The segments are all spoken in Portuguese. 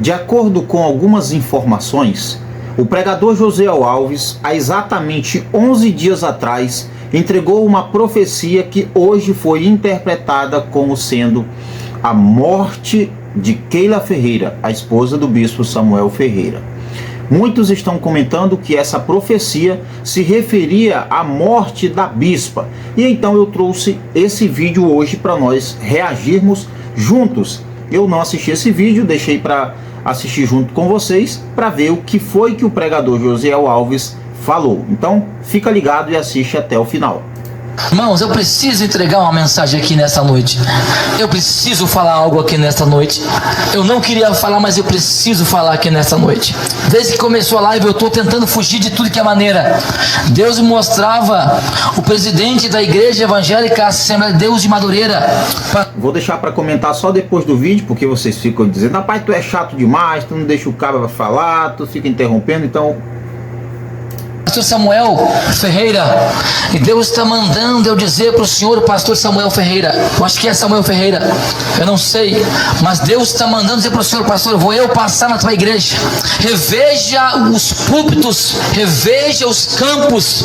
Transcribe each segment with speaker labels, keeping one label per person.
Speaker 1: De acordo com algumas informações, o pregador Josiel Alves, há exatamente 11 dias atrás, entregou uma profecia que hoje foi interpretada como sendo a morte de Keila Ferreira, a esposa do bispo Samuel Ferreira. Muitos estão comentando que essa profecia se referia à morte da bispa. E então eu trouxe esse vídeo hoje para nós reagirmos juntos. Eu não assisti esse vídeo, deixei para assistir junto com vocês para ver o que foi que o pregador Josiel Alves falou. Então fica ligado e assiste até o final.
Speaker 2: Irmãos, eu preciso entregar uma mensagem aqui nessa noite. Eu preciso falar algo aqui nessa noite. Eu não queria falar, mas eu preciso falar aqui nessa noite. Desde que começou a live, eu estou tentando fugir de tudo que é maneira. Deus me mostrava o presidente da Igreja Evangélica Assembleia de Deus de Madureira.
Speaker 1: Vou deixar para comentar só depois do vídeo, porque vocês ficam dizendo: rapaz, tu é chato demais, tu não deixa o cara falar, tu fica interrompendo, então...
Speaker 2: Pastor Samuel Ferreira, e Deus está mandando eu dizer para o senhor, o pastor Samuel Ferreira, eu acho que é Samuel Ferreira, eu não sei, mas Deus está mandando dizer para o senhor, pastor, vou eu passar na tua igreja, reveja os púlpitos, reveja os campos,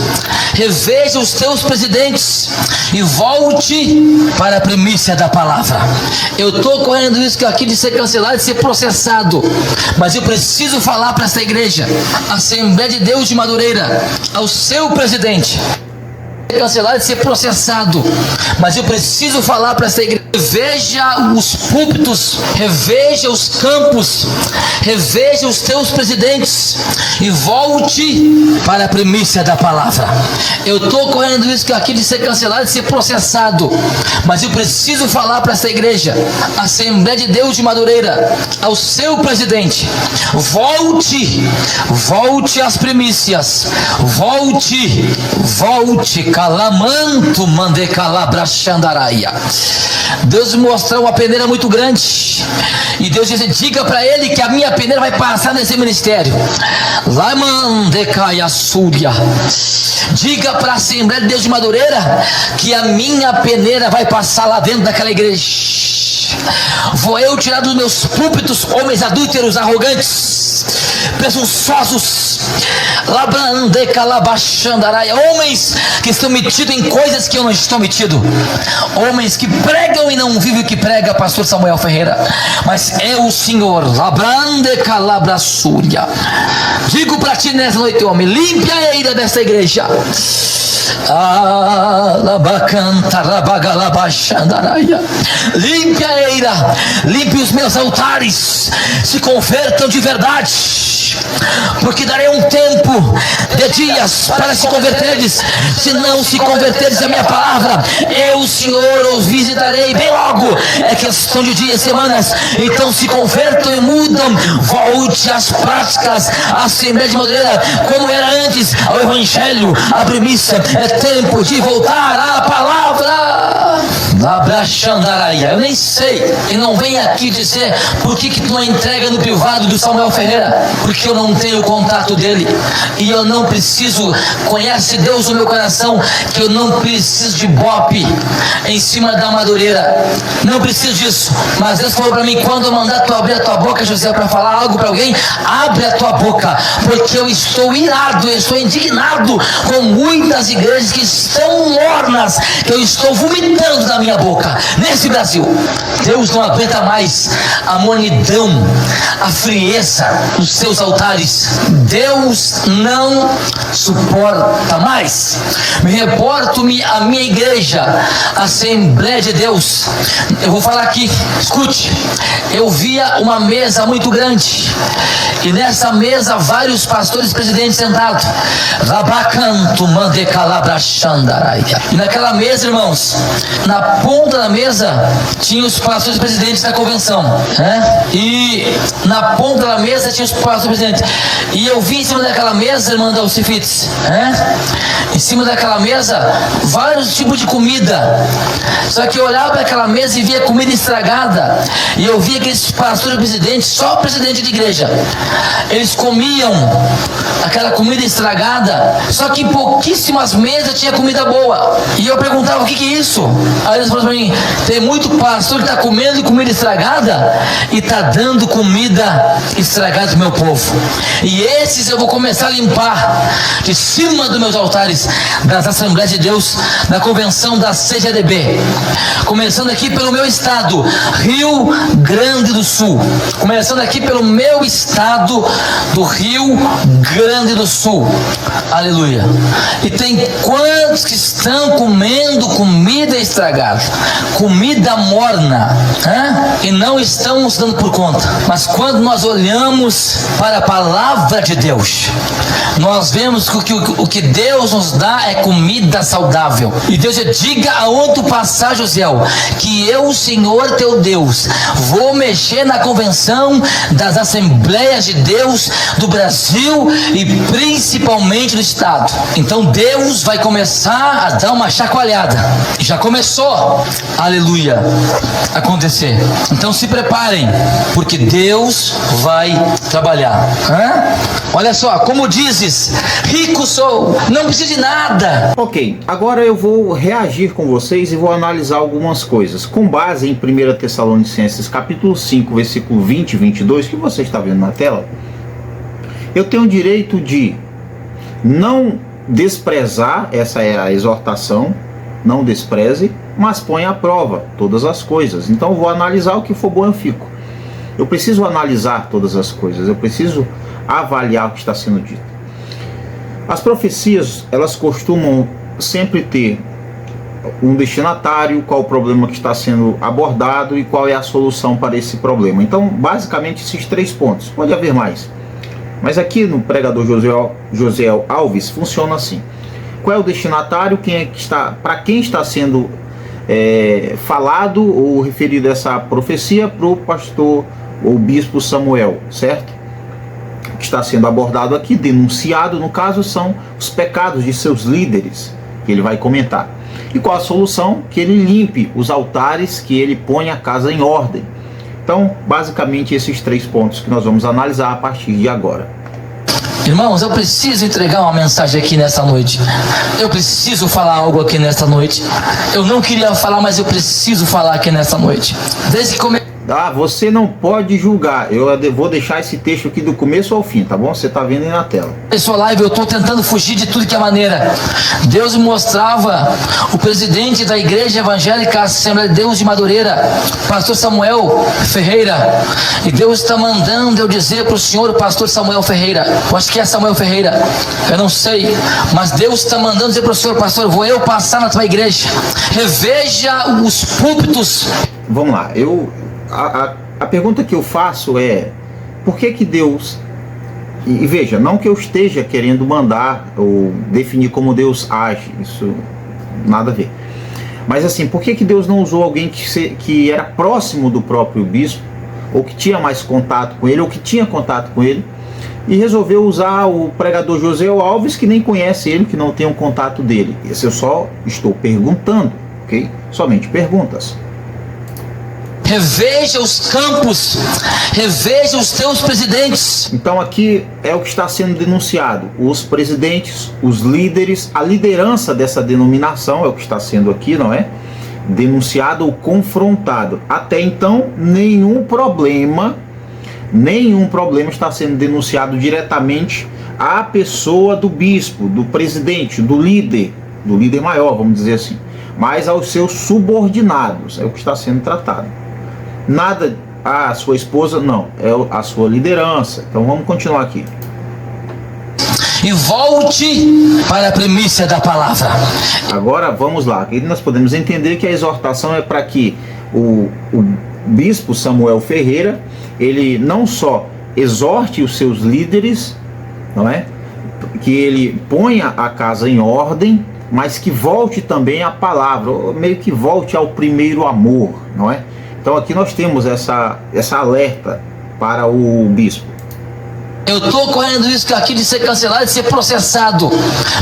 Speaker 2: reveja os teus presidentes e volte para a primícia da palavra. Eu estou correndo risco aqui de ser cancelado, de ser processado, mas eu preciso falar para essa igreja, Assembleia de Deus de Madureira, ao seu presidente, cancelado, de ser processado, mas eu preciso falar para essa igreja: reveja os púlpitos, reveja os campos, reveja os teus presidentes e volte para a primícia da palavra. Eu estou correndo risco aqui de ser cancelado, de ser processado, mas eu preciso falar para essa igreja, Assembleia de Deus de Madureira, ao seu presidente: volte às primícias, volte, calamanto mande calabra xandaraia. Deus me mostrou uma peneira muito grande, e Deus disse: diga para ele que a minha peneira vai passar nesse ministério. Lamandecaia súria. Diga para a Assembleia de Deus de Madureira que a minha peneira vai passar lá dentro daquela igreja. Vou eu tirar dos meus púlpitos homens adúlteros, arrogantes, presunçosos, homens que estão metidos em coisas que eu não estou metido, homens que pregam e não vivem o que prega pastor Samuel Ferreira, mas é o Senhor. Digo para ti nessa noite, homem, limpe a eira desta igreja. Limpe a eira, limpe os meus altares, se convertam de verdade, porque darei um tempo de dias para se converteres. Se não se converteres à minha palavra, eu, Senhor, os visitarei bem logo. É questão de dias, semanas. Então se convertam e mudam, volte às práticas, à Assembleia de Madureira, como era antes, ao Evangelho, à primícia. É tempo de voltar à palavra. Eu nem sei, e não venha aqui dizer por que tu não entrega no privado do Samuel Ferreira, porque eu não tenho contato dele, e eu não preciso. Conhece Deus no meu coração que eu não preciso de bope em cima da Madureira, não preciso disso. Mas Deus falou para mim: quando eu mandar tu abrir a tua boca, José, para falar algo para alguém, abre a tua boca, porque eu estou irado, eu estou indignado com muitas igrejas que estão mornas, que eu estou vomitando da minha boca nesse Brasil. Deus não aguenta mais a mornidão, a frieza dos seus altares. Deus não suporta mais. Me reporto-me à minha igreja, Assembleia de Deus. Eu vou falar aqui, escute. Eu via uma mesa muito grande, e nessa mesa vários pastores presidentes sentados. Rabacanto mande calabra xandaraia. E naquela mesa, irmãos, na ponta da mesa tinha os pastores presidentes da convenção, né? E na ponta da mesa tinha os pastores presidentes. E eu vi em cima daquela mesa, irmã Dalcifites, né? Em cima daquela mesa vários tipos de comida. Só que eu olhava para aquela mesa e via comida estragada. E eu via aqueles pastores presidentes, só presidente de igreja, eles comiam aquela comida estragada. Só que em pouquíssimas mesas tinha comida boa. E eu perguntava: o que é isso? Aí eles falaram para mim: tem muito pastor que está comendo comida estragada e está dando comida comida estragada do meu povo. E esses eu vou começar a limpar de cima dos meus altares, das Assembleias de Deus, da convenção da CGDB. Começando aqui pelo meu estado, Rio Grande do Sul. Começando aqui pelo meu estado do Rio Grande do Sul. Aleluia. E tem quantos que estão comendo comida estragada, comida morna, e não estão se dando por conta. Mas quando nós olhamos para a palavra de Deus, nós vemos que o que Deus nos dá é comida saudável. E Deus diga aonde tu passar, José, que eu, Senhor teu Deus, vou mexer na convenção das Assembleias de Deus do Brasil e principalmente do estado. Então Deus vai começar a dar uma chacoalhada. Já começou, aleluia, a acontecer. Então se preparem, porque Deus vai trabalhar. Olha só, como dizes, rico sou, não preciso de nada.
Speaker 1: Ok, agora eu vou reagir com vocês e vou analisar algumas coisas. Com base em 1 Tessalonicenses capítulo 5, versículo 20 e 22, que você está vendo na tela, eu tenho o direito de não desprezar, essa é a exortação, não despreze, mas põe à prova todas as coisas. Então eu vou analisar, o que for bom eu fico. Eu preciso analisar todas as coisas, eu preciso avaliar o que está sendo dito. As profecias, elas costumam sempre ter um destinatário, qual o problema que está sendo abordado e qual é a solução para esse problema. Então, basicamente, esses 3 pontos. Pode haver mais, mas aqui no pregador Josiel Alves funciona assim. Qual é o destinatário, para quem está sendo falado ou referido essa profecia? Para o pastor ou bispo Samuel, certo? O que está sendo abordado aqui, denunciado no caso, são os pecados de seus líderes, que ele vai comentar. E qual a solução? Que ele limpe os altares, que ele ponha a casa em ordem. Então, basicamente, esses 3 pontos que nós vamos analisar a partir de agora.
Speaker 2: Irmãos, eu preciso entregar uma mensagem aqui nessa noite. Eu preciso falar algo aqui nessa noite. Eu não queria falar, mas eu preciso falar aqui nessa noite. Desde que comecei.
Speaker 1: Você não pode julgar. Eu vou deixar esse texto aqui do começo ao fim, tá bom? Você tá vendo aí na tela.
Speaker 2: Pessoal, live, eu estou tentando fugir de tudo que é maneira. Deus me mostrava o presidente da Igreja Evangélica Assembleia de Deus de Madureira, pastor Samuel Ferreira. E Deus está mandando eu dizer para o senhor, o pastor Samuel Ferreira. Eu acho que é Samuel Ferreira, eu não sei. Mas Deus está mandando dizer para o senhor, pastor, vou eu passar na tua igreja. Reveja os púlpitos.
Speaker 1: Vamos lá, a pergunta que eu faço é: por que Deus, e veja, não que eu esteja querendo mandar ou definir como Deus age, isso nada a ver, mas assim, por que Deus não usou alguém que era próximo do próprio bispo, ou que tinha mais contato com ele, ou que tinha contato com ele, e resolveu usar o pregador Josiel Alves, que nem conhece ele, que não tem um contato dele? Esse eu só estou perguntando, ok? Somente perguntas.
Speaker 2: Reveja os campos, reveja os teus presidentes.
Speaker 1: Então aqui é o que está sendo denunciado. Os presidentes, os líderes, a liderança dessa denominação é o que está sendo aqui, não é? Denunciado ou confrontado. Até então, nenhum problema está sendo denunciado diretamente à pessoa do bispo, do presidente, do líder maior, vamos dizer assim, mas aos seus subordinados, é o que está sendo tratado. Nada a sua esposa, não, é a sua liderança. Então vamos continuar aqui.
Speaker 2: E volte para a primícia da palavra.
Speaker 1: Agora vamos lá, aqui nós podemos entender que a exortação é para que o bispo Samuel Ferreira, ele não só exorte os seus líderes, não é? Que ele ponha a casa em ordem, mas que volte também à palavra, meio que volte ao primeiro amor, não é? Então aqui nós temos essa alerta para o bispo.
Speaker 2: Eu estou correndo risco aqui de ser cancelado, de ser processado,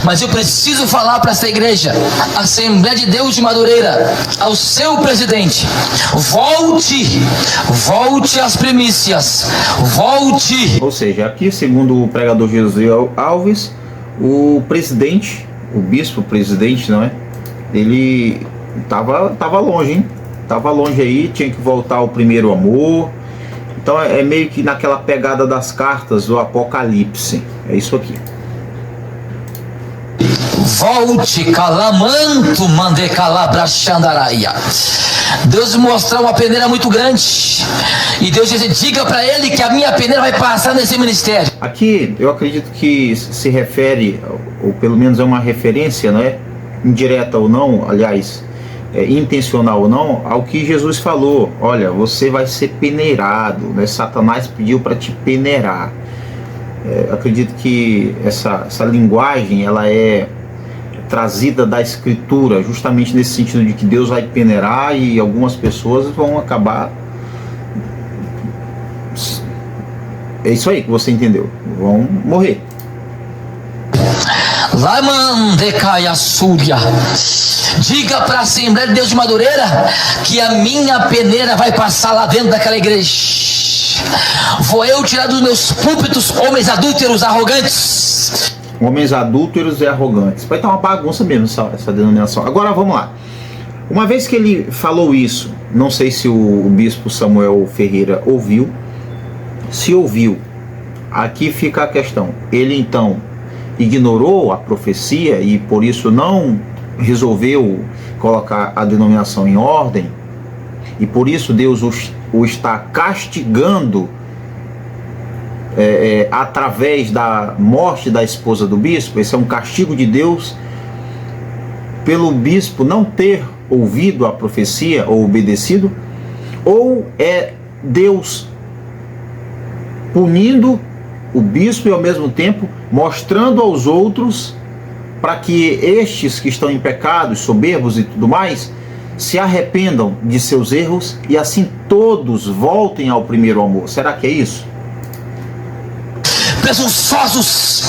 Speaker 2: mas eu preciso falar para essa igreja, Assembleia de Deus de Madureira, ao seu presidente: volte às primícias, volte.
Speaker 1: Ou seja, aqui, segundo o pregador Josiel Alves, o presidente, o bispo presidente, não é? Ele estava longe, hein? Estava longe aí, tinha que voltar ao primeiro amor. Então é meio que naquela pegada das cartas do Apocalipse. É isso aqui.
Speaker 2: Volte calamanto mande calabrachandaraia. Deus mostrar uma peneira muito grande. E Deus diz: diga para ele que a minha peneira vai passar nesse ministério.
Speaker 1: Aqui eu acredito que se refere, ou pelo menos é uma referência, né? Indireta ou não, aliás, intencional ou não, ao que Jesus falou. Olha, você vai ser peneirado, né? Satanás pediu para te peneirar. Acredito que essa linguagem ela é trazida da Escritura, justamente nesse sentido de que Deus vai peneirar e algumas pessoas vão acabar. É isso aí que você entendeu. Vão morrer.
Speaker 2: Lamandecaia Súria. Diga para a Assembleia de Deus de Madureira que a minha peneira vai passar lá dentro daquela igreja. Vou eu tirar dos meus púlpitos homens adúlteros arrogantes.
Speaker 1: Homens adúlteros e arrogantes. Vai estar uma bagunça mesmo essa denominação. Agora vamos lá. Uma vez que ele falou isso, não sei se o bispo Samuel Ferreira ouviu. Se ouviu, aqui fica a questão. Ele então ignorou a profecia e por isso não resolveu colocar a denominação em ordem, e por isso Deus o está castigando através da morte da esposa do bispo. Esse é um castigo de Deus pelo bispo não ter ouvido a profecia ou obedecido, ou é Deus punindo o bispo e ao mesmo tempo mostrando aos outros para que estes que estão em pecados, soberbos e tudo mais, se arrependam de seus erros e assim todos voltem ao primeiro amor. Será que é isso?
Speaker 2: Presunçosos,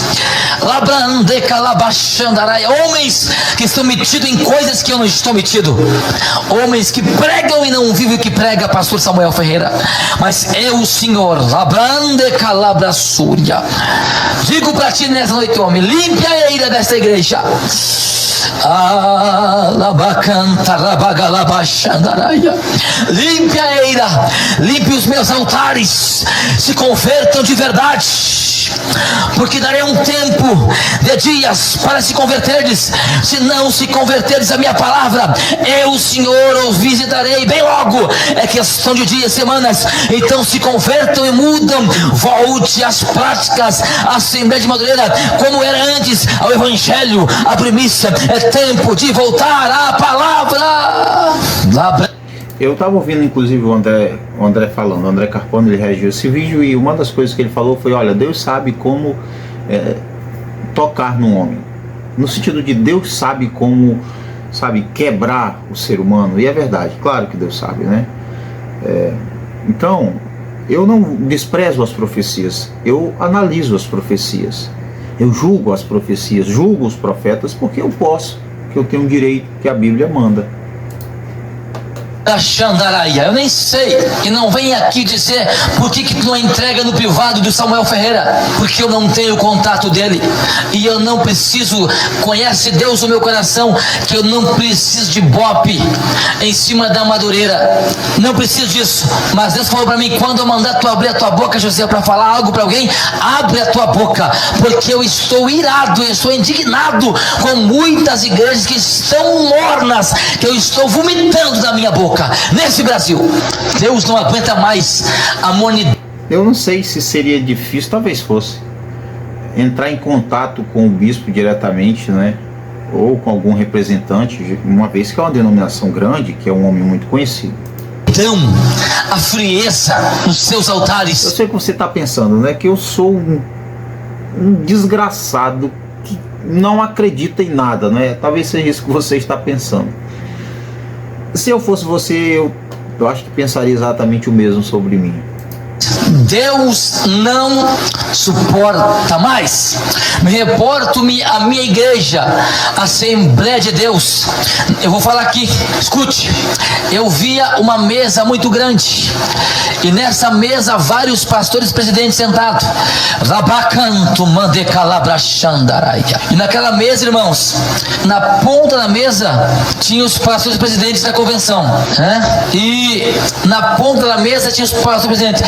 Speaker 2: homens que estão metidos em coisas que eu não estou metido, homens que pregam e não vivem o que prega pastor Samuel Ferreira, mas eu, o Senhor, digo para ti nessa noite, homem, limpe a eira desta igreja. Limpe a eira, limpe os meus altares, se convertam de verdade, porque darei um tempo de dias para se converterdes. Se não se converterdes a minha palavra, eu, Senhor, os visitarei bem logo. É questão de dias, semanas. Então se convertam e mudam, volte às práticas, à Assembleia de Madureira, como era antes, ao Evangelho, a primícia. É tempo de voltar à palavra.
Speaker 1: Eu estava ouvindo inclusive o André falando, o André Carpone, ele reagiu a esse vídeo e uma das coisas que ele falou foi: olha, Deus sabe como tocar no homem, no sentido de Deus sabe como, quebrar o ser humano. E é verdade, claro que Deus sabe, né? Então, eu não desprezo as profecias, eu analiso as profecias, eu julgo as profecias, julgo os profetas, porque eu posso, que eu tenho um direito que a Bíblia manda.
Speaker 2: Eu nem sei, e não vem aqui dizer por que tu não entrega no privado do Samuel Ferreira, porque eu não tenho contato dele e eu não preciso. Conhece Deus o meu coração, que eu não preciso de bope em cima da madureira, não preciso disso. Mas Deus falou para mim: quando eu mandar tu abrir a tua boca, José, para falar algo para alguém, abre a tua boca, porque eu estou irado, eu estou indignado com muitas igrejas que estão mornas, que eu estou vomitando da minha boca. Nesse Brasil, Deus não aguenta mais a monidade.
Speaker 1: Eu não sei se seria difícil, talvez fosse, entrar em contato com o bispo diretamente, né? Ou com algum representante, uma vez que é uma denominação grande, que é um homem muito conhecido.
Speaker 2: Então, a frieza nos seus altares.
Speaker 1: Eu sei que você está pensando, né? Que eu sou um desgraçado que não acredita em nada, né? Talvez seja isso que você está pensando. Se eu fosse você, eu acho que pensaria exatamente o mesmo sobre mim.
Speaker 2: Deus não suporta mais. Me reporto-me à minha igreja, Assembleia de Deus. Eu vou falar aqui, escute. Eu via uma mesa muito grande, e nessa mesa vários pastores presidentes sentados. Rabacanto mandecalabrachandaraia. E naquela mesa, irmãos, na ponta da mesa tinha os pastores presidentes da convenção, né? E na ponta da mesa tinha os pastores presidentes.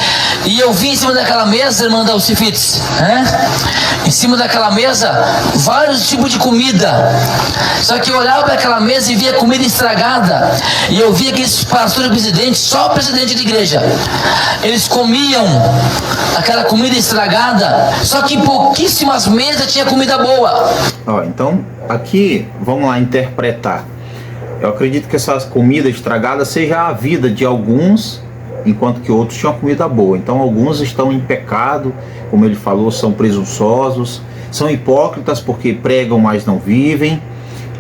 Speaker 2: E eu vi em cima daquela mesa, irmã Dalcifites, né? Em cima daquela mesa vários tipos de comida. Só que eu olhava para aquela mesa e via comida estragada. E eu via aqueles pastores presidentes, só o presidente de igreja, eles comiam aquela comida estragada. Só que em pouquíssimas mesas tinha comida boa.
Speaker 1: Então aqui vamos lá interpretar. Eu acredito que essa comida estragada seja a vida de alguns, enquanto que outros tinham comida boa. Então alguns estão em pecado, como ele falou, são presunçosos, são hipócritas porque pregam, mas não vivem.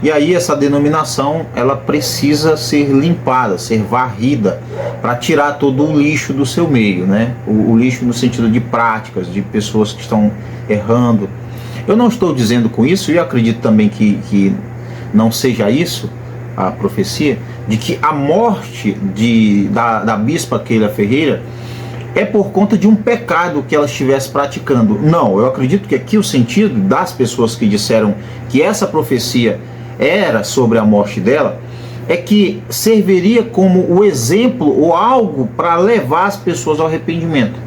Speaker 1: E aí essa denominação, ela precisa ser limpada, ser varrida, para tirar todo o lixo do seu meio, né? O lixo no sentido de práticas, de pessoas que estão errando. Eu não estou dizendo com isso, e eu acredito também que não seja isso a profecia, de que a morte da bispa Keila Ferreira é por conta de um pecado que ela estivesse praticando. Não, eu acredito que aqui o sentido das pessoas que disseram que essa profecia era sobre a morte dela, é que serviria como o exemplo ou algo para levar as pessoas ao arrependimento.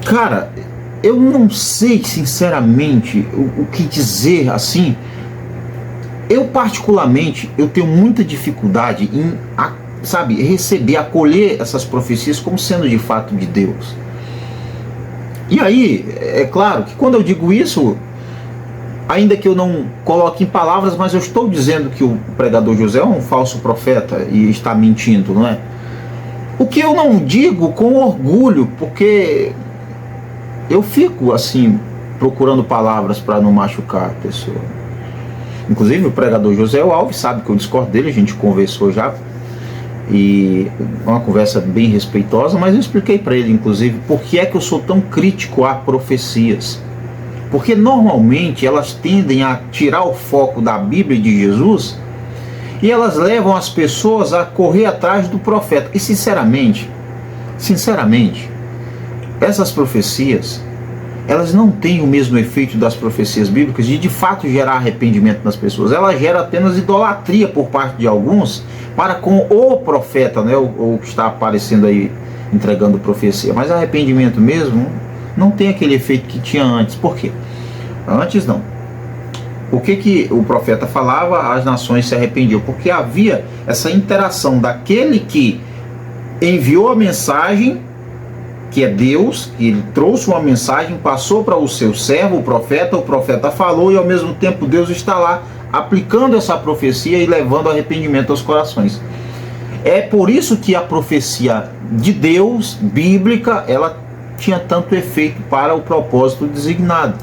Speaker 1: Cara, eu não sei sinceramente o que dizer assim. Eu particularmente, eu tenho muita dificuldade em, receber, acolher essas profecias como sendo de fato de Deus. E aí, é claro que quando eu digo isso, ainda que eu não coloque em palavras, mas eu estou dizendo que o pregador José é um falso profeta e está mentindo, não é? O que eu não digo com orgulho, porque eu fico assim, procurando palavras para não machucar a pessoa. Inclusive o pregador José Alves sabe que eu discordo dele, a gente conversou já, e uma conversa bem respeitosa, mas eu expliquei para ele, inclusive, por que é que eu sou tão crítico a profecias. Porque normalmente elas tendem a tirar o foco da Bíblia e de Jesus, e elas levam as pessoas a correr atrás do profeta. E sinceramente, essas profecias, elas não têm o mesmo efeito das profecias bíblicas de fato gerar arrependimento nas pessoas. Ela gera apenas idolatria por parte de alguns para com o profeta, né, o que está aparecendo aí entregando profecia. Mas arrependimento mesmo não tem aquele efeito que tinha antes. Por quê? Antes não. O que o profeta falava? As nações se arrependiam, porque havia essa interação daquele que enviou a mensagem, que é Deus, que ele trouxe uma mensagem, passou para o seu servo, o profeta falou, e ao mesmo tempo Deus está lá aplicando essa profecia e levando arrependimento aos corações. É por isso que a profecia de Deus, bíblica, ela tinha tanto efeito para o propósito designado.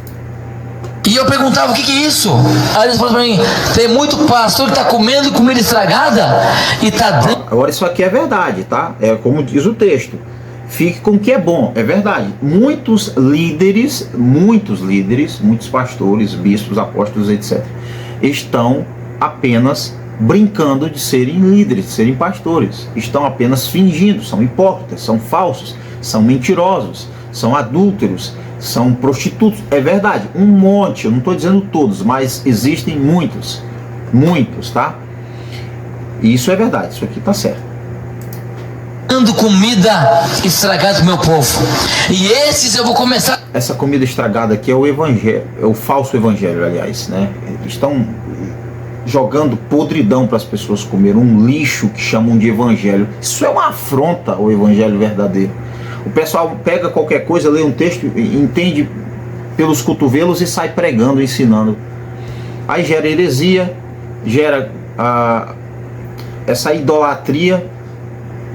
Speaker 2: E eu perguntava, o que é isso? Aí eles falaram para mim, tem muito pastor que está comendo comida estragada e está dando...
Speaker 1: Agora isso aqui é verdade, tá? É como diz o texto. Fique com o que é bom, é verdade. Muitos líderes, muitos pastores, bispos, apóstolos, etc., estão apenas brincando de serem líderes, de serem pastores. Estão apenas fingindo, são hipócritas, são falsos, são mentirosos, são adúlteros, são prostitutos. É verdade, um monte, eu não estou dizendo todos, mas existem muitos, tá? E isso é verdade, isso aqui está certo.
Speaker 2: Dando comida estragada do meu povo. E esses eu vou começar.
Speaker 1: Essa comida estragada aqui é o evangelho, é o falso evangelho, aliás, né? Estão jogando podridão para as pessoas comer, um lixo que chamam de evangelho. Isso é uma afronta ao evangelho verdadeiro. O pessoal pega qualquer coisa, lê um texto, entende pelos cotovelos e sai pregando, ensinando. Aí gera heresia, gera essa idolatria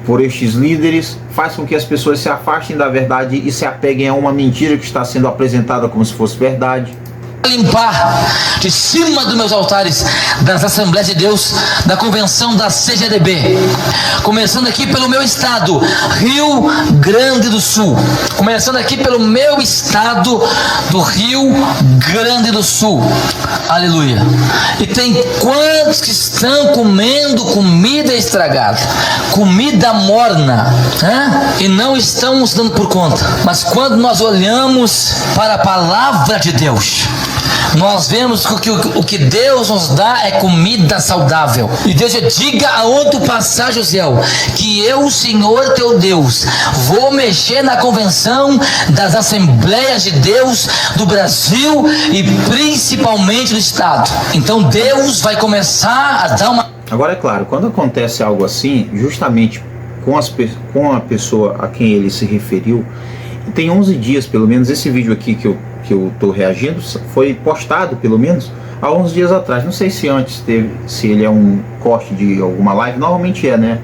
Speaker 1: por estes líderes, faz com que as pessoas se afastem da verdade e se apeguem a uma mentira que está sendo apresentada como se fosse verdade.
Speaker 2: limpar de cima dos meus altares das Assembleias de Deus, da convenção da CGDB, começando aqui pelo meu estado, Rio Grande do Sul, começando aqui pelo meu estado do Rio Grande do Sul, aleluia. E tem quantos que estão comendo comida estragada, comida morna, e não estão nos dando por conta. Mas quando nós olhamos para a palavra de Deus, nós vemos que o que Deus nos dá é comida saudável. E Deus diga aonde tu passar, José, que eu, Senhor teu Deus, vou mexer na convenção das Assembleias de Deus do Brasil e principalmente do Estado. Então Deus vai começar a dar uma...
Speaker 1: Agora é claro, quando acontece algo assim, justamente com a pessoa a quem ele se referiu, tem 11 dias, pelo menos, esse vídeo aqui que eu tô reagindo, foi postado, pelo menos, há 11 dias atrás. Não sei se antes teve, se ele é um corte de alguma live, normalmente é, né?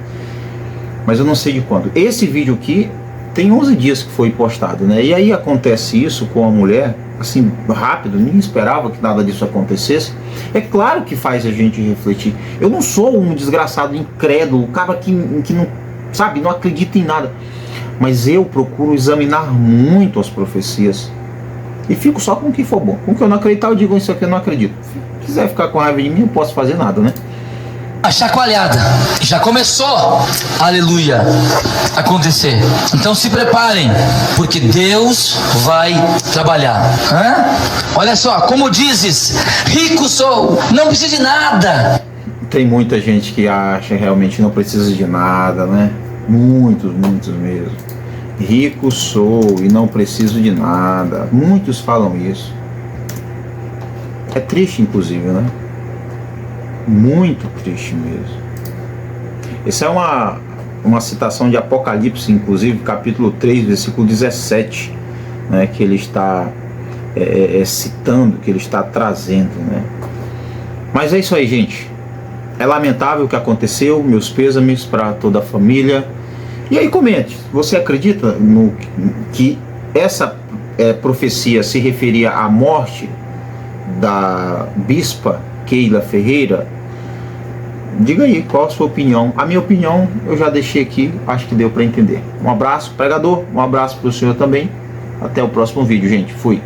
Speaker 1: Mas eu não sei de quando. Esse vídeo aqui tem 11 dias que foi postado, né? E aí acontece isso com a mulher, assim, rápido, nem esperava que nada disso acontecesse. É claro que faz a gente refletir. Eu não sou um desgraçado incrédulo, o cara que não, sabe, não acredita em nada. Mas eu procuro examinar muito as profecias e fico só com o que for bom. Com o que eu não acreditar, eu digo: isso aqui eu não acredito. Se quiser ficar com raiva de mim, eu posso fazer nada, né?
Speaker 2: A chacoalhada já começou, aleluia, a acontecer. Então se preparem, porque Deus vai trabalhar. Olha só, como dizes, rico sou, não preciso de nada.
Speaker 1: Tem muita gente que acha realmente não precisa de nada, né? Muitos mesmo. Rico sou e não preciso de nada. Muitos falam isso. É triste, inclusive, né? Muito triste mesmo. Essa é uma citação de Apocalipse, inclusive, capítulo 3, versículo 17, né? Que ele está citando, que ele está trazendo, né? Mas é isso aí, gente. É lamentável o que aconteceu, meus pêsames para toda a família. E aí comente, você acredita no que essa profecia se referia à morte da bispa Keila Ferreira? Diga aí qual a sua opinião. A minha opinião eu já deixei aqui, acho que deu para entender. Um abraço, pregador, um abraço para o senhor também. Até o próximo vídeo, gente. Fui.